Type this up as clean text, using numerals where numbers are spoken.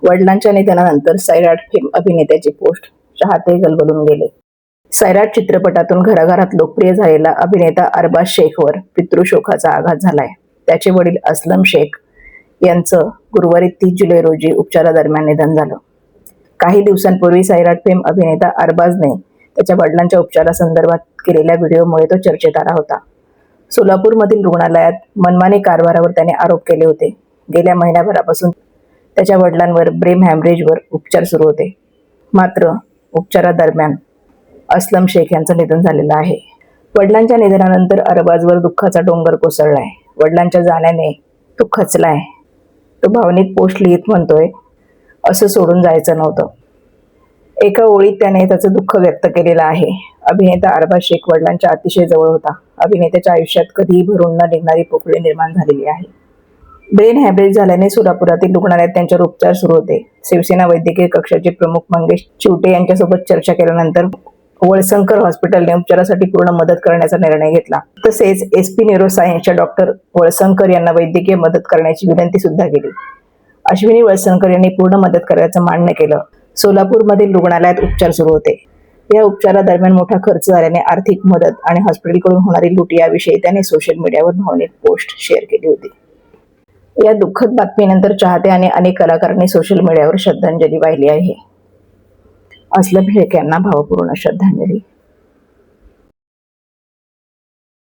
वडिलांच्या निधनानंतर Sairat fame अभिनेत्याची post चाहते गलबलून गेले. सैराट चित्रपटातून घराघरात लोकप्रिय झालेला अभिनेता अरबाज शेखवर पितृशोकाचा आघात झालाय. त्याचे वडील असलम शेख यांचं गुरुवारी 30 जुलै रोजी उपचारादरम्यान निधन झालं. काही दिवसांपूर्वी सैराट फेम अभिनेता अरबाजने त्याच्या वडिलांच्या उपचारासंदर्भात केलेल्या व्हिडिओमुळे तो चर्चेत आला होता. सोलापूरमधील रुग्णालयात मनमानी कारभारावर त्याने आरोप केले होते. गेल्या महिन्याभरापासून त्याच्या वडिलांवर ब्रेन हॅमरेजवर उपचार सुरू होते. मात्र उपचारादरम्यान असलम शेख यांचं निधन झालेलं आहे. वडिलांच्या निधनानंतर अरबाजवर दुःखाचा डोंगर कोसळलाय. वडिलांच्या जाण्याने तो खचलाय. तो भावनिक पोस्ट लिहित म्हणतोय, असं सोडून जायचं नव्हतं. एका ओळीत त्याने त्याचं दुःख व्यक्त केलेलं आहे. अभिनेता अरबाज शेख वडिलांच्या अतिशय जवळ होता. अभिनेत्याच्या आयुष्यात कधीही भरून न निघणारी पोकळी निर्माण झालेली आहे. ब्रेन हॅमरेज झाल्याने सोलापुरातील रुग्णालयात त्यांच्यावर उपचार सुरू होते. शिवसेना वैद्यकीय कक्षाचे प्रमुख मंगेश चिवटे यांच्यासोबत चर्चा केल्यानंतर वळसंकर हॉस्पिटलने उपचारासाठी पूर्ण मदत करण्याचा निर्णय घेतला. तसेच SP न्यूरोसायन्सच्या डॉक्टर वळसंकर यांना वैद्यकीय मदत करण्याची विनंती सुद्धा केली. अश्विनी वळसंकर यांनी पूर्ण मदत करायचं मान्य केलं. सोलापूरमधील रुग्णालयात उपचार सुरू होते. या उपचारादरम्यान मोठा खर्च झाल्याने आर्थिक मदत आणि हॉस्पिटलकडून होणारी लूट याविषयी त्याने सोशल मीडियावर भावनिक पोस्ट शेअर केली होती. या दुःखद बातमीनंतर चाहते आणि अनेक कलाकारांनी सोशल मीडियावर श्रद्धांजली वाहिली आहे. असलम शेख यांना भावपूर्ण श्रद्धांजली.